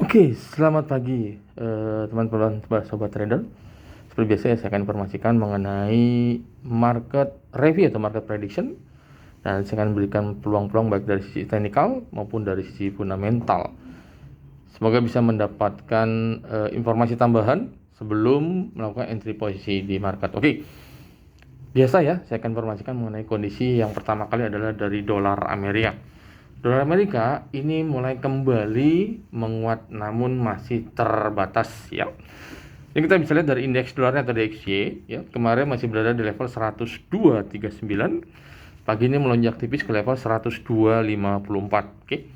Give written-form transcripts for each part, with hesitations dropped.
Oke, selamat pagi teman-teman sobat trader. Seperti biasa saya akan informasikan mengenai market review atau market prediction, dan saya akan berikan peluang-peluang baik dari sisi teknikal maupun dari sisi fundamental. Semoga bisa mendapatkan informasi tambahan sebelum melakukan entry posisi di market. Oke, biasa ya, saya akan informasikan mengenai kondisi yang pertama kali adalah dari dolar Amerika. Dolar Amerika ini mulai kembali menguat namun masih terbatas ya. Ini kita bisa lihat dari indeks dolarnya atau DXY ya. Kemarin masih berada di level 102.39. Pagi ini melonjak tipis ke level 102.54. Oke.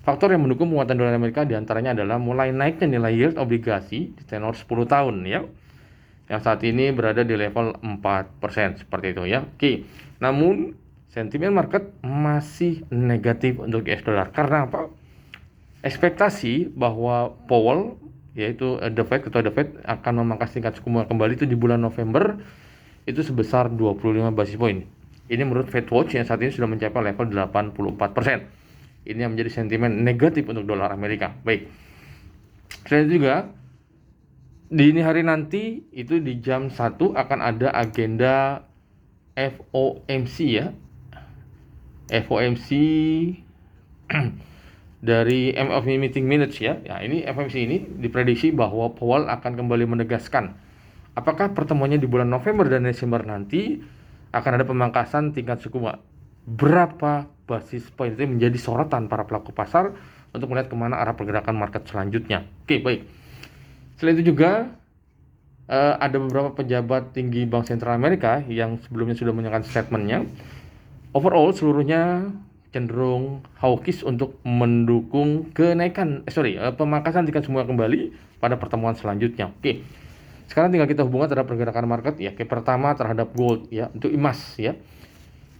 Faktor yang mendukung penguatan dolar Amerika diantaranya adalah mulai naiknya nilai yield obligasi di tenor 10 tahun ya. Yang saat ini berada di level 4% seperti itu ya. Oke. Namun sentimen market masih negatif untuk US dollar. Karena apa? Ekspektasi bahwa Powell, yaitu ketua The Fed akan memangkas tingkat suku bunga kembali itu di bulan November itu sebesar 25 basis point. Ini menurut Fed Watch yang saat ini sudah mencapai level 84%. Ini yang menjadi sentimen negatif untuk dolar Amerika. Baik. Selain itu juga di ini hari nanti itu di jam 1 akan ada agenda FOMC ya. FOMC dari MOF Meeting Minutes ya. Ya, ini FOMC ini diprediksi bahwa Powell akan kembali menegaskan apakah pertemuannya di bulan November dan Desember nanti akan ada pemangkasan tingkat suku bunga. Berapa basis point itu menjadi sorotan para pelaku pasar untuk melihat kemana arah pergerakan market selanjutnya. Oke, baik. Selain itu juga ada beberapa pejabat tinggi Bank Sentral Amerika yang sebelumnya sudah menyatakan statementnya. Overall seluruhnya cenderung hawkish untuk mendukung pemangkasan tingkat suku bunga kembali pada pertemuan selanjutnya. Oke. Sekarang tinggal kita hubungkan terhadap pergerakan market ya. Pertama terhadap gold ya, untuk emas ya.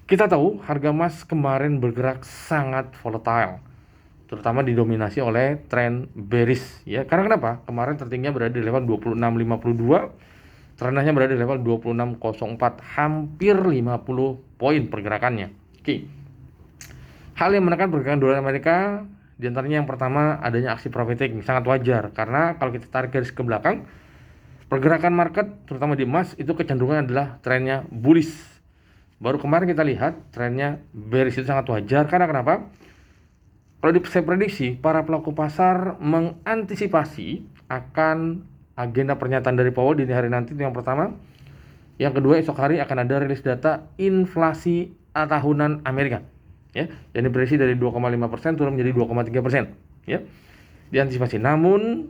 Kita tahu harga emas kemarin bergerak sangat volatile, terutama didominasi oleh tren bearish ya. Karena kenapa? Kemarin tertingginya berada di level 26.52. Terendahnya berada di level 26.04, hampir 50 poin pergerakannya. Oke. Hal yang menekan pergerakan dolar Amerika diantaranya yang pertama adanya aksi profit taking, sangat wajar karena kalau kita tarik garis ke belakang pergerakan market terutama di emas itu kecenderungan adalah trennya bullish. Baru kemarin kita lihat trennya bearish, itu sangat wajar karena kenapa? Kalau saya prediksi para pelaku pasar mengantisipasi akan agenda pernyataan dari Powell di hari nanti, itu yang pertama. Yang kedua, esok hari akan ada rilis data inflasi tahunan Amerika ya, yang diprediksi dari 2,5% turun menjadi 2,3% ya, diantisipasi. Namun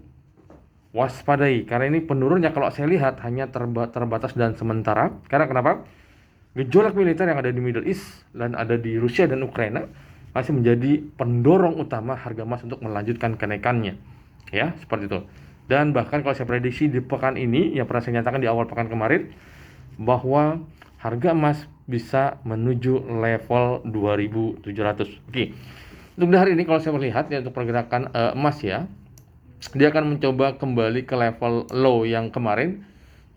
waspadai karena ini penurunnya kalau saya lihat hanya terbatas dan sementara. Karena kenapa? Gejolak militer yang ada di Middle East dan ada di Rusia dan Ukraina masih menjadi pendorong utama harga emas untuk melanjutkan kenaikannya ya, seperti itu. Dan bahkan kalau saya prediksi di pekan ini yang pernah saya nyatakan di awal pekan kemarin bahwa harga emas bisa menuju level 2.700. Oke. Untuk hari ini kalau saya melihat ya untuk pergerakan emas ya, dia akan mencoba kembali ke level low yang kemarin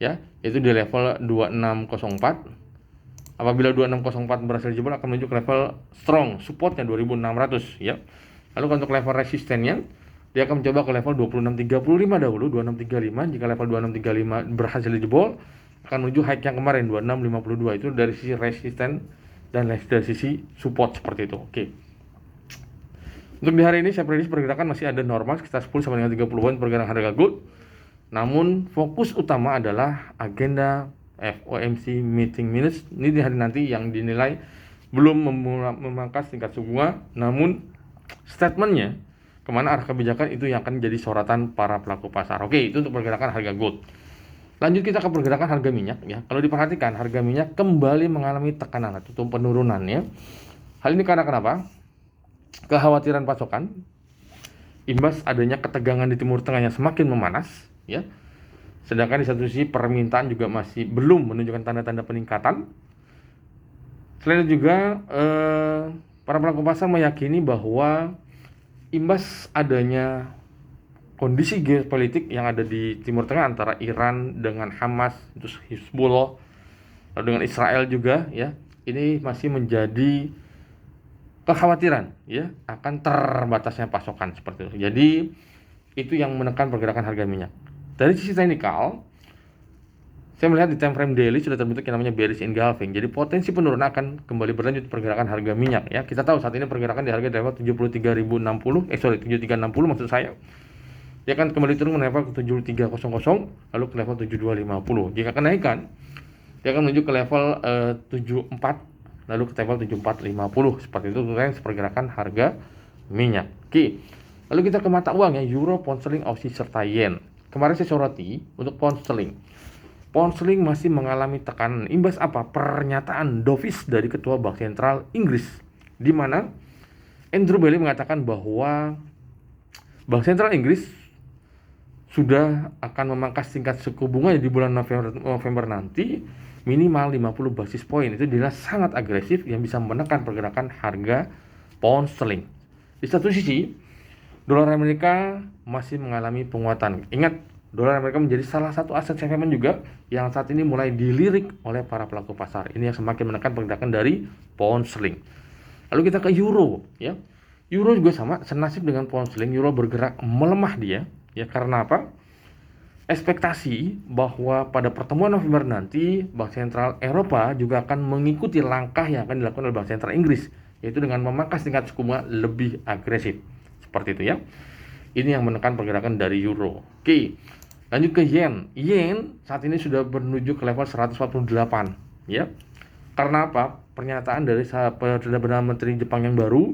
ya, yaitu di level 2604. Apabila 2604 berhasil jebol akan menuju ke level strong supportnya 2600 ya. Lalu untuk level resistennya dia akan mencoba ke level 2635 dahulu, 2635. Jika level 2635 berhasil dijebol akan menuju high yang kemarin 2652. Itu dari sisi resisten dan dari sisi support seperti itu. Oke. Untuk di hari ini saya prediksi pergerakan masih ada normal sekitar 10 sampai dengan 30 poin pergerakan harga gold. Namun fokus utama adalah agenda FOMC Meeting Minutes ini di hari nanti yang dinilai belum memangkas tingkat suku bunga, namun statementnya kemana arah kebijakan itu yang akan jadi sorotan para pelaku pasar. Oke, itu untuk pergerakan harga gold. Lanjut kita ke pergerakan harga minyak ya. Kalau diperhatikan harga minyak kembali mengalami tekanan atau penurunan ya. Hal ini karena kenapa? Kekhawatiran pasokan, imbas adanya ketegangan di Timur Tengah yang semakin memanas ya. Sedangkan di satu sisi permintaan juga masih belum menunjukkan tanda-tanda peningkatan. Selain itu juga para pelaku pasar meyakini bahwa imbas adanya kondisi geopolitik yang ada di Timur Tengah antara Iran dengan Hamas, terus Hizbullah, lalu dengan Israel juga ya, ini masih menjadi kekhawatiran ya akan terbatasnya pasokan seperti itu. Jadi itu yang menekan pergerakan harga minyak. Dari sisi teknikal, saya melihat di time frame daily sudah terbentuk yang namanya bearish engulfing. Jadi potensi penurunan akan kembali berlanjut pergerakan harga minyak ya. Kita tahu saat ini pergerakan di harga di level 73.060, 7360 maksud saya. Dia akan kembali turun ke level 7300 lalu ke level 7250. Jika kenaikan, dia akan menuju ke level 74 lalu ke level 7450. Seperti itu range pergerakan harga minyak. Oke. Lalu kita ke mata uang ya, euro, pound sterling, Aussie serta yen. Kemarin saya soroti untuk pound sterling. Pound sterling masih mengalami tekanan. Imbas apa? Pernyataan dovish dari Ketua Bank Sentral Inggris, di mana Andrew Bailey mengatakan bahwa Bank Sentral Inggris sudah akan memangkas tingkat suku bunga di bulan November nanti minimal 50 basis poin. Itu jelas sangat agresif yang bisa menekan pergerakan harga pound sterling. Di satu sisi, dolar Amerika masih mengalami penguatan. Ingat, dolar Amerika menjadi salah satu aset safe haven juga yang saat ini mulai dilirik oleh para pelaku pasar. Ini yang semakin menekan pergerakan dari pound sterling. Lalu kita ke euro ya. Euro juga sama, senasib dengan pound sterling. Euro bergerak melemah dia ya, karena apa? Ekspektasi bahwa pada pertemuan November nanti Bank Sentral Eropa juga akan mengikuti langkah yang akan dilakukan oleh Bank Sentral Inggris, yaitu dengan memangkas tingkat suku bunga lebih agresif. Seperti itu ya. Ini yang menekan pergerakan dari euro. Oke. Lanjut ke yen. Yen saat ini sudah menuju ke level 148 ya. Karena apa? Pernyataan dari Perdana Menteri Jepang yang baru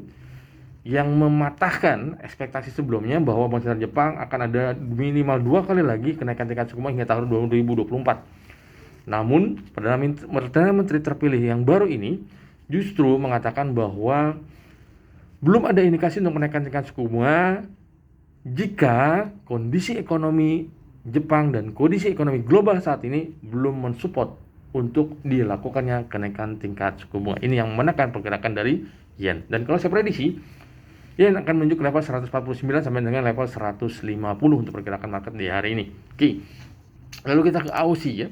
yang mematahkan ekspektasi sebelumnya bahwa Bank Sentral Jepang akan ada minimal 2 kali lagi kenaikan tingkat suku bunga hingga tahun 2024. Namun, Perdana Menteri terpilih yang baru ini justru mengatakan bahwa belum ada indikasi untuk menaikkan tingkat suku bunga jika kondisi ekonomi Jepang dan kondisi ekonomi global saat ini belum mensupport untuk dilakukannya kenaikan tingkat suku bunga. Ini yang menekan pergerakan dari yen. Dan kalau saya prediksi, yen akan menuju ke level 149 sampai dengan level 150 untuk pergerakan market di hari ini. Oke. Lalu kita ke Aussie ya.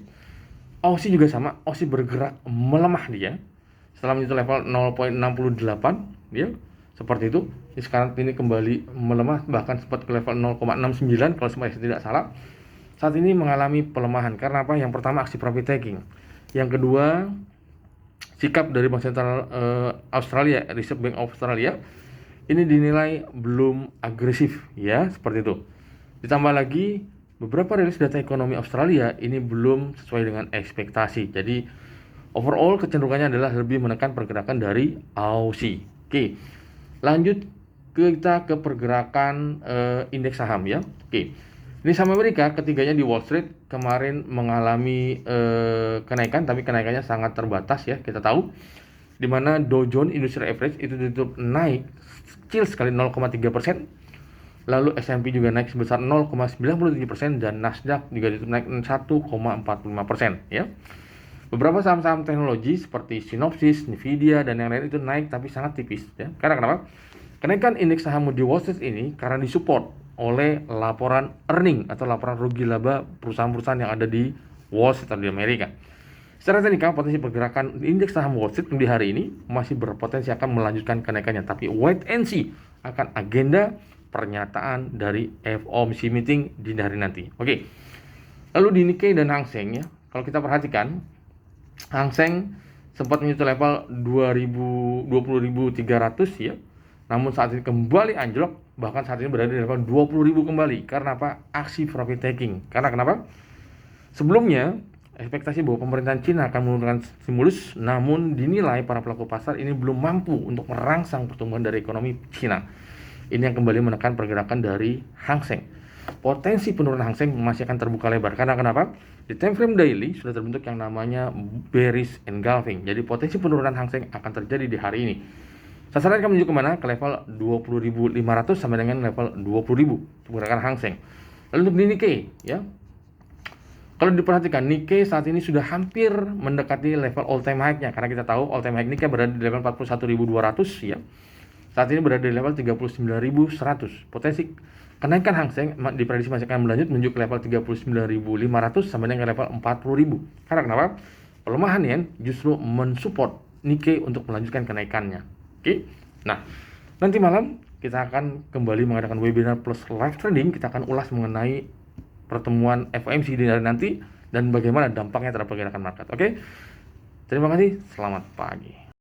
Aussie juga sama, Aussie bergerak melemah dia. Setelah menyentuh level 0.68 ya. Seperti itu. Sekarang ini kembali melemah, bahkan sempat ke level 0.69 kalau saya tidak salah. Saat ini mengalami pelemahan karena apa? Yang pertama aksi profit taking. Yang kedua, sikap dari Bank Sentral Australia, Reserve Bank Australia ini dinilai belum agresif ya, seperti itu. Ditambah lagi beberapa rilis data ekonomi Australia ini belum sesuai dengan ekspektasi. Jadi overall kecenderungannya adalah lebih menekan pergerakan dari Aussie. Oke. Lanjut kita ke pergerakan indeks saham ya. Oke. Ini saham Amerika ketiganya di Wall Street kemarin mengalami kenaikan, tapi kenaikannya sangat terbatas ya. Kita tahu di mana Dow Jones Industrial Average itu ditutup naik kecil sekali 0,3%. Lalu S&P juga naik sebesar 0,97% dan Nasdaq juga ditutup naik 1,45% ya. Beberapa saham-saham teknologi seperti Synopsys, Nvidia dan yang lain itu naik tapi sangat tipis ya. Karena kenapa? Kenaikan indeks saham di Wall Street ini karena disupport oleh laporan earning atau laporan rugi laba perusahaan-perusahaan yang ada di Wall Street atau di Amerika. Secara teknikal, potensi pergerakan indeks saham Wall Street di hari ini masih berpotensi akan melanjutkan kenaikannya, tapi wait and see akan agenda pernyataan dari FOMC meeting di hari nanti. Oke. Lalu di Nikkei dan Hang Seng ya, kalau kita perhatikan, Hang Seng sempat menyentuh level 20.300 ya. Namun saat ini kembali anjlok, bahkan saat ini berada di level 20.000 kembali. Karena apa? Aksi profit taking. Karena kenapa? Sebelumnya, ekspektasi bahwa pemerintahan Cina akan menurunkan stimulus, namun dinilai para pelaku pasar ini belum mampu untuk merangsang pertumbuhan dari ekonomi Cina. Ini yang kembali menekan pergerakan dari Hang Seng. Potensi penurunan Hang Seng masih akan terbuka lebar. Karena kenapa? Di time frame daily sudah terbentuk yang namanya bearish engulfing. Jadi potensi penurunan Hang Seng akan terjadi di hari ini. Sasaran akan menuju kemana? Ke level 20.500 sampai dengan level 20.000 pergerakan Hang Seng. Lalu untuk Nikkei ya. Kalau diperhatikan, Nikkei saat ini sudah hampir mendekati level all time high-nya karena kita tahu all time high Nikkei berada di level 41.200 ya. Saat ini berada di level 39.100. Potensi kenaikan Hang Seng diprediksi masih akan berlanjut menuju ke level 39.500 sampai dengan level 40.000. Karena kenapa? Pelemahan yen justru mensupport Nikkei untuk melanjutkan kenaikannya. Oke. Nah, nanti malam kita akan kembali mengadakan webinar plus live trending. Kita akan ulas mengenai pertemuan FOMC di hari nanti dan bagaimana dampaknya terhadap pergerakan market. Oke, terima kasih, selamat pagi.